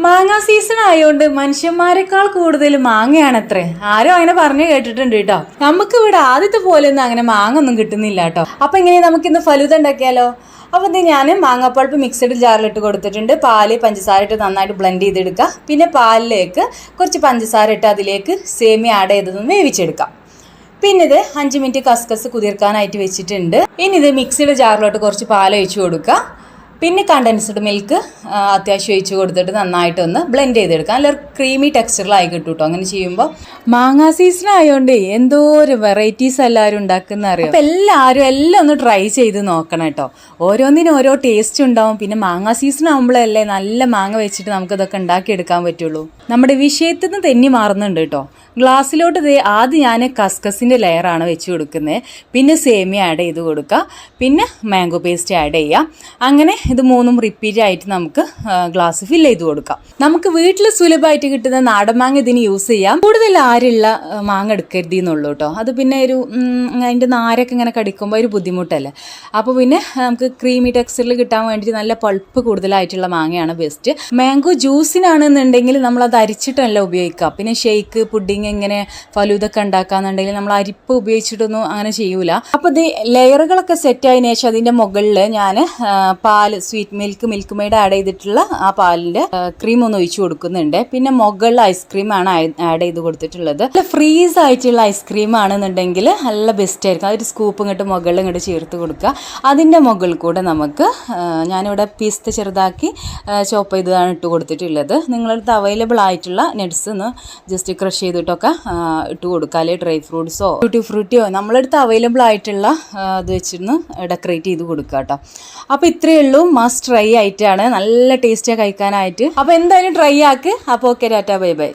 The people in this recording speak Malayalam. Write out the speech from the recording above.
മാങ്ങ സീസൺ ആയതുകൊണ്ട് മനുഷ്യന്മാരെക്കാൾ കൂടുതൽ മാങ്ങയാണത്രേ. ആരും അങ്ങനെ പറഞ്ഞു കേട്ടിട്ടുണ്ട് കേട്ടോ. നമുക്ക് ഇവിടെ ആദ്യത്തെ പോലെ ഒന്നും അങ്ങനെ മാങ്ങ ഒന്നും കിട്ടുന്നില്ല കേട്ടോ. അപ്പൊ ഇങ്ങനെ നമുക്കിന്ന് ഫലൂദ ഉണ്ടാക്കിയാലോ? അപ്പോൾ ഇത് ഞാൻ മാങ്ങാപ്പൾപ്പ് മിക്സഡ് ജാറിലിട്ട് കൊടുത്തിട്ടുണ്ട്. പാല് പഞ്ചസാര ഇട്ട് നന്നായിട്ട് ബ്ലെൻഡ് ചെയ്തെടുക്കുക. പിന്നെ പാലിലേക്ക് കുറച്ച് പഞ്ചസാര ഇട്ട് അതിലേക്ക് സേമിയ ആഡ് ചെയ്തതൊന്ന് വേവിച്ചെടുക്കാം. പിന്നെ ഇത് 5 മിനിറ്റ് കസ്കസ് കുതിർക്കാനായിട്ട് വെച്ചിട്ടുണ്ട്. ഇനി ഇത് മിക്സിയുടെ ജാറിലോട്ട് കുറച്ച് പാൽ ഒഴിച്ച് കൊടുക്കുക. പിന്നെ കണ്ടൻസ്ഡ് മിൽക്ക് അത്യാവശ്യം ഒഴിച്ച് കൊടുത്തിട്ട് നന്നായിട്ടൊന്ന് ബ്ലെൻഡ് ചെയ്തെടുക്കാം. നല്ല ക്രീമി ടെക്സ്ചറിലായി കിട്ടും കേട്ടോ. അങ്ങനെ ചെയ്യുമ്പോൾ മാങ്ങാ സീസൺ ആയതുകൊണ്ട് എന്തോ ഒരു വെറൈറ്റീസ് എല്ലാവരും ഉണ്ടാക്കുന്ന അറിയാം. അപ്പം എല്ലാം ഒന്ന് ട്രൈ ചെയ്ത് നോക്കണം കേട്ടോ. ഓരോന്നിനും ഓരോ ടേസ്റ്റ് ഉണ്ടാവും. പിന്നെ മാങ്ങാ സീസൺ ആകുമ്പോഴല്ലേ നല്ല മാങ്ങ വെച്ചിട്ട് നമുക്കിതൊക്കെ ഉണ്ടാക്കിയെടുക്കാൻ പറ്റുള്ളൂ. നമ്മുടെ വിഷയത്തിൽ നിന്ന് തെന്നി മാറുന്നുണ്ട് കേട്ടോ. ഗ്ലാസ്സിലോട്ട് ആദ്യം ഞാൻ കസ്കസിൻ്റെ ലെയറാണ് വെച്ച് കൊടുക്കുന്നത്. പിന്നെ സേമിയ ആഡ് ചെയ്ത് കൊടുക്കുക. പിന്നെ മാംഗോ പേസ്റ്റ് ആഡ് ചെയ്യുക. അങ്ങനെ ഇത് മൂന്നും റിപ്പീറ്റ് ആയിട്ട് നമുക്ക് ഗ്ലാസ് ഫില്ല് ചെയ്ത് കൊടുക്കാം. നമുക്ക് വീട്ടിൽ സുലഭമായിട്ട് കിട്ടുന്ന നാടൻ മാങ്ങ ഇതിന് യൂസ് ചെയ്യാം. കൂടുതൽ ആരുള്ള മാങ്ങ എടുക്കരുത് എന്നുള്ളൂ കേട്ടോ. അത് പിന്നെ ഒരു അതിൻ്റെ നാരൊക്കെ ഇങ്ങനെ കടിക്കുമ്പോൾ ഒരു ബുദ്ധിമുട്ടല്ലേ. അപ്പോൾ പിന്നെ നമുക്ക് ക്രീമി ടെക്സ്ചറിൽ കിട്ടാൻ വേണ്ടിയിട്ട് നല്ല പൾപ്പ് കൂടുതലായിട്ടുള്ള മാങ്ങയാണ് ബെസ്റ്റ്. മാംഗോ ജ്യൂസിനാണെന്നുണ്ടെങ്കിൽ നമ്മളത് അരിച്ചിട്ടല്ല ഉപയോഗിക്കുക. പിന്നെ ഷെയ്ക്ക്, പുഡിങ്, ഇങ്ങനെ ഫലൂദൊക്കെ ഉണ്ടാക്കാന്നുണ്ടെങ്കിൽ നമ്മൾ അരിപ്പ് ഉപയോഗിച്ചിട്ടൊന്നും അങ്ങനെ ചെയ്യൂല. അപ്പോൾ ഇത് ലെയറുകളൊക്കെ സെറ്റ് ആയതിനു ശേഷം അതിൻ്റെ മുകളിൽ ഞാൻ പാല്, സ്വീറ്റ് മിൽക്ക് മെയ്ഡ് ആഡ് ചെയ്തിട്ടുള്ള ആ പാലിൻ്റെ ക്രീം ഒന്ന് ഒഴിച്ചു കൊടുക്കുന്നുണ്ട്. പിന്നെ മുകളിൽ ഐസ്ക്രീമാണ് ആഡ് ചെയ്ത് കൊടുത്തിട്ടുള്ളത്. നല്ല ഫ്രീസ് ആയിട്ടുള്ള ഐസ്ക്രീം ആണെന്നുണ്ടെങ്കിൽ നല്ല ബെസ്റ്റ് ആയിരിക്കും. അതൊരു സ്കൂപ്പ് ഇങ്ങോട്ട് മുകളിൽ ഇങ്ങോട്ട് ചേർത്ത് കൊടുക്കുക. അതിൻ്റെ മുകളിൽ കൂടെ നമുക്ക് ഞാനിവിടെ പിസ്ത ചെറുതാക്കി ചോപ്പ് ചെയ്താണ് ഇട്ട് കൊടുത്തിട്ടുള്ളത്. നിങ്ങളടുത്ത് അവൈലബിൾ ആയിട്ടുള്ള നട്ട്സ് ഒന്ന് ജസ്റ്റ് ക്രഷ് ചെയ്തിട്ടൊക്കെ ഇട്ട് കൊടുക്കുക. അല്ലെങ്കിൽ ഡ്രൈ ഫ്രൂട്ട്സോ ട്യൂട്ടി ഫ്രൂട്ടിയോ നമ്മളടുത്ത് അവൈലബിൾ ആയിട്ടുള്ള ഇത് വെച്ചിരുന്ന് ഡെക്കറേറ്റ് ചെയ്ത് കൊടുക്കുക കേട്ടോ. അപ്പോൾ ഇത്രയേ ഉള്ളൂ. മസ്റ്റ് ട്രൈ ആയിട്ടാണ്. നല്ല ടേസ്റ്റിയാണ് കഴിക്കാനായിട്ട്. അപ്പോൾ എന്തായാലും ട്രൈ ആക്ക്. അപ്പോൾ ഓക്കെ, ടാറ്റാ, ബൈ ബൈ.